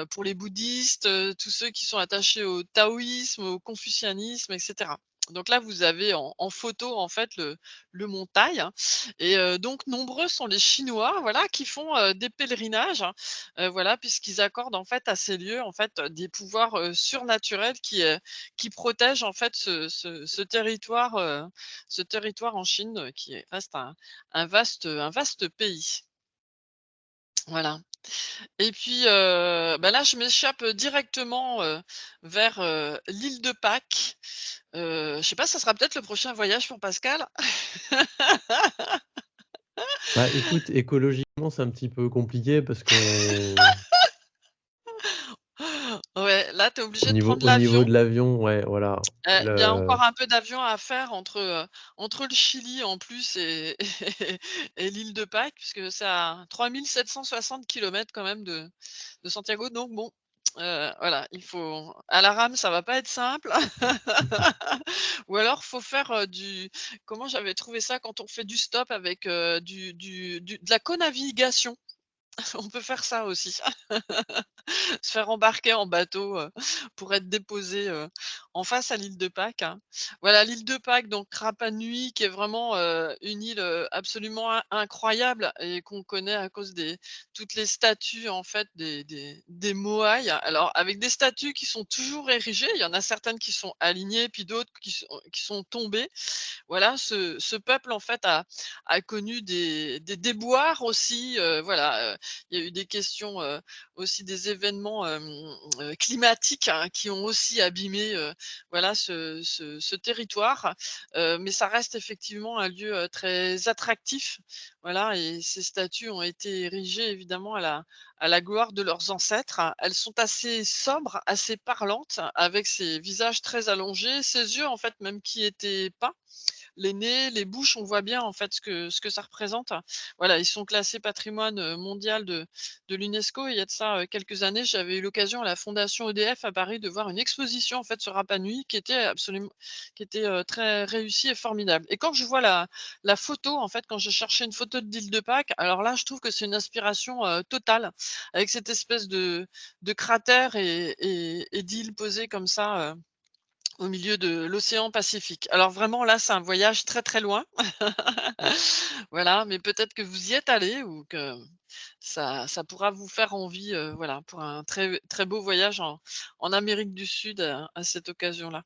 S2: pour les bouddhistes, tous ceux qui sont attachés au taoïsme, au confucianisme, et cetera. Donc là, vous avez en photo, en fait, le montagne, hein, et donc nombreux sont les Chinois, voilà, qui font, des pèlerinages, hein, voilà, puisqu'ils accordent, en fait, à ces lieux, en fait, des pouvoirs, surnaturels qui protègent, en fait, ce territoire en Chine, reste un vaste pays. Voilà, et puis, là, je m'échappe directement, vers, l'île de Pâques. Je sais pas, ça sera peut-être le prochain voyage pour Pascal?
S1: Bah, écoute, écologiquement, c'est un petit peu compliqué parce qu'on
S2: Ouais, là, tu es obligé de prendre
S1: au niveau
S2: l'avion.
S1: de l'avion, ouais, voilà,
S2: Il y a
S1: le
S2: encore un peu d'avion à faire entre le Chili en plus et et l'île de Pâques, puisque c'est à 3 760 kilomètres quand même de Santiago, donc bon, voilà, il faut à la rame, ça va pas être simple. Ou alors faut faire, comment j'avais trouvé ça quand on fait du stop avec, de la conavigation. On peut faire ça aussi. Se faire embarquer en bateau, pour être déposé, en face à l'île de Pâques, hein. Voilà, l'île de Pâques, donc Rapa Nui, qui est vraiment, une île, absolument incroyable et qu'on connaît à cause des toutes les statues, en fait, des Moaïs. Alors avec des statues qui sont toujours érigées, il y en a certaines qui sont alignées, puis d'autres qui sont tombées. Voilà, ce peuple, en fait, a connu des déboires aussi, voilà, il y a eu des questions, aussi des événements, climatiques, hein, qui ont aussi abîmé, voilà, ce territoire, mais ça reste effectivement un lieu, très attractif, voilà, et ces statues ont été érigées évidemment à la gloire de leurs ancêtres. Elles sont assez sobres, assez parlantes, avec ces visages très allongés, ces yeux, en fait, même qui étaient peints, les nez, les bouches, on voit bien en fait ce que ça représente. Voilà, ils sont classés patrimoine, mondial de l'UNESCO. Il y a de ça, quelques années, j'avais eu l'occasion à la fondation EDF à Paris de voir une exposition en fait sur Rapa Nui qui était, très réussie et formidable. Et quand je vois la photo en fait, quand je cherchais une photo de l'île de Pâques, alors là, je trouve que c'est une inspiration, totale avec cette espèce de cratère et d'île posée comme ça, au milieu de l'océan Pacifique. Alors vraiment là, c'est un voyage très, très loin. Voilà, mais peut-être que vous y êtes allé ou que ça pourra vous faire envie, voilà, pour un très très beau voyage en Amérique du Sud, à cette occasion-là.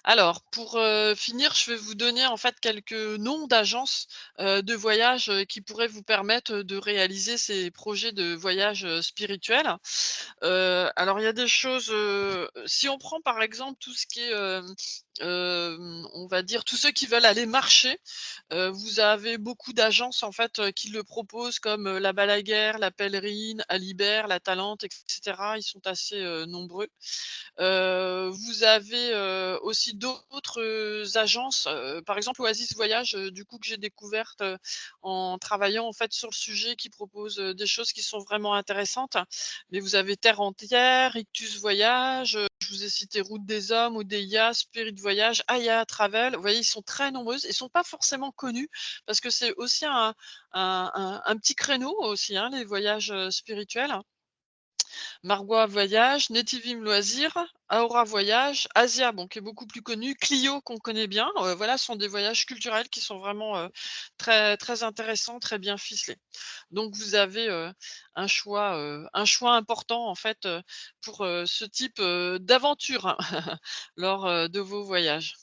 S2: Alors, pour finir, je vais vous donner en fait quelques noms d'agences de voyage qui pourraient vous permettre de réaliser ces projets de voyage spirituel. Alors, il y a des choses. Si on prend par exemple tout ce qui est, on va dire, tous ceux qui veulent aller marcher, vous avez beaucoup d'agences en fait qui le proposent, comme la Balaguère, la Pèlerine, Alibert, la Talente, etc. Ils sont assez nombreux. Vous avez, aussi d'autres, agences, par exemple Oasis Voyage, du coup, que j'ai découverte, en travaillant en fait sur le sujet, qui propose, des choses qui sont vraiment intéressantes. Mais vous avez Terre entière, Ictus Voyage, je vous ai cité Route des Hommes, Odeia, Spirit Voyage, Aya Travel. Vous voyez, ils sont très nombreuses. Ils sont pas forcément connus parce que c'est aussi un petit créneau aussi, hein, les voyages, spirituels. Margois Voyage, Netivim Loisirs, Aura Voyage, Asia, bon, qui est beaucoup plus connu, Clio, qu'on connaît bien. Voilà, ce sont des voyages culturels qui sont vraiment très, très intéressants, très bien ficelés. Donc, vous avez un choix important en fait pour ce type d'aventure, hein, lors de vos voyages.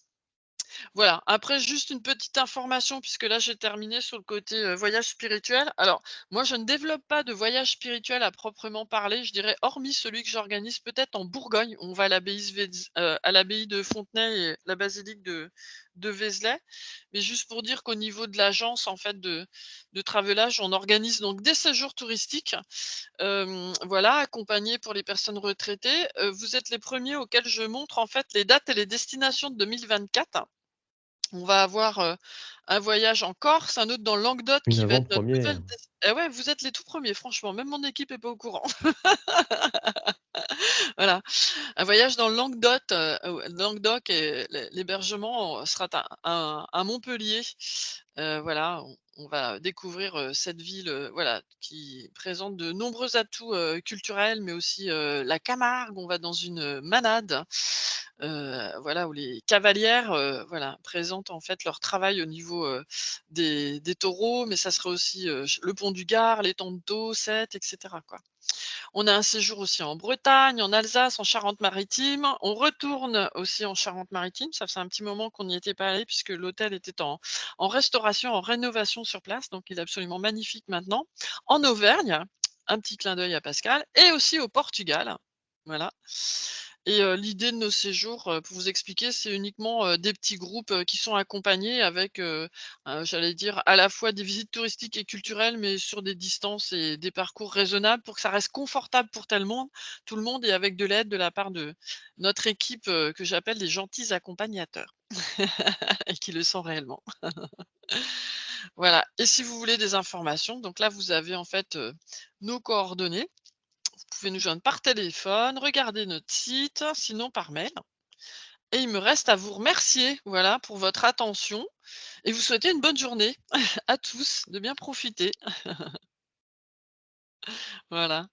S2: Voilà, après juste une petite information, puisque là j'ai terminé sur le côté, voyage spirituel. Alors, moi je ne développe pas de voyage spirituel à proprement parler, je dirais, hormis celui que j'organise peut-être en Bourgogne. On va à l'abbaye de Fontenay et la basilique de Vézelay. Mais juste pour dire qu'au niveau de l'agence en fait de travelage, on organise donc des séjours touristiques, voilà, accompagnés pour les personnes retraitées. Vous êtes les premiers auxquels je montre en fait les dates et les destinations de 2024. On va avoir, un voyage en Corse, un autre dans le Languedoc
S1: Une
S2: qui va être notre
S1: avant-première.
S2: nouvelle des ouais, vous êtes les tout premiers franchement, même mon équipe est pas au courant. Voilà, un voyage dans le Languedoc, et l'hébergement sera à Montpellier. Voilà, on va découvrir, cette ville, voilà, qui présente de nombreux atouts, culturels, mais aussi, la Camargue. On va dans une, manade, voilà, où les cavalières, voilà, présentent en fait leur travail au niveau, des taureaux, mais ça sera aussi, le pont du Gard, l'étang de Thau, Sète, et cetera, quoi. On a un séjour aussi en Bretagne, en Alsace, en Charente-Maritime. On retourne aussi en Charente-Maritime. Ça fait un petit moment qu'on n'y était pas allé, puisque l'hôtel était en restauration, en rénovation sur place. Donc, il est absolument magnifique maintenant. En Auvergne, un petit clin d'œil à Pascal, et aussi au Portugal. Voilà. Et l'idée de nos séjours, pour vous expliquer, c'est uniquement, des petits groupes, qui sont accompagnés avec, j'allais dire, à la fois des visites touristiques et culturelles, mais sur des distances et des parcours raisonnables, pour que ça reste confortable pour tout le monde, et avec de l'aide de la part de notre équipe, que j'appelle les gentils accompagnateurs et qui le sont réellement. Voilà, et si vous voulez des informations, donc là, vous avez en fait, nos coordonnées. Vous pouvez nous joindre par téléphone, regarder notre site, sinon par mail. Et il me reste à vous remercier, voilà, pour votre attention, et vous souhaiter une bonne journée à tous, de bien profiter. Voilà.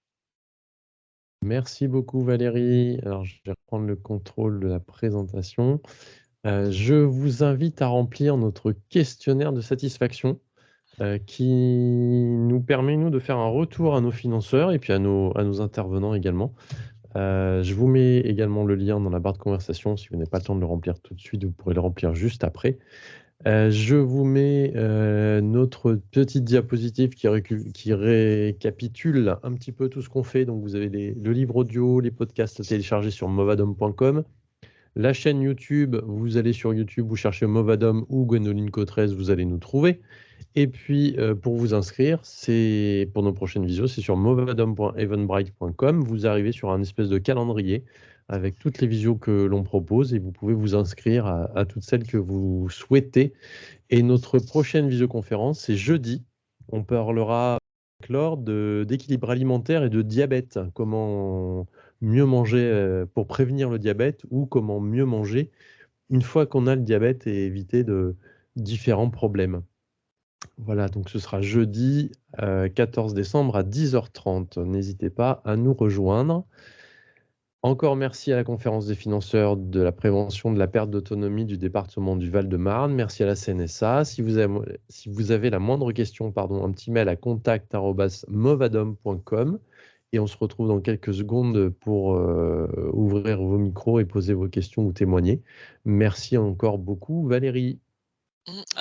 S1: Merci beaucoup Valérie. Alors, je vais reprendre le contrôle de la présentation. Je vous invite à remplir notre questionnaire de satisfaction qui nous permet, nous, de faire un retour à nos financeurs et puis à nos intervenants également. Je vous mets également le lien dans la barre de conversation. Si vous n'avez pas le temps de le remplir tout de suite, vous pourrez le remplir juste après. Je vous mets notre petite diapositive qui récapitule un petit peu tout ce qu'on fait. Donc, vous avez le livre audio, les podcasts téléchargés sur movadom.com. La chaîne YouTube, vous allez sur YouTube, vous cherchez Movadom ou Gwendoline Cotrez, vous allez nous trouver. Et puis, pour vous inscrire, c'est pour nos prochaines visios, c'est sur movadom.eventbrite.com. Vous arrivez sur un espèce de calendrier avec toutes les visios que l'on propose et vous pouvez vous inscrire à toutes celles que vous souhaitez. Et notre prochaine visioconférence, c'est jeudi. On parlera avec Laure d'équilibre alimentaire et de diabète. Comment mieux manger pour prévenir le diabète ou comment mieux manger une fois qu'on a le diabète et éviter de différents problèmes. Voilà, donc ce sera jeudi 14 décembre à 10h30. N'hésitez pas à nous rejoindre. Encore merci à la conférence des financeurs de la prévention de la perte d'autonomie du département du Val-de-Marne. Merci à la CNSA. Si vous avez la moindre question, un petit mail à contact@movadom.com et on se retrouve dans quelques secondes pour ouvrir vos micros et poser vos questions ou témoigner. Merci encore beaucoup, Valérie.
S2: Mmh.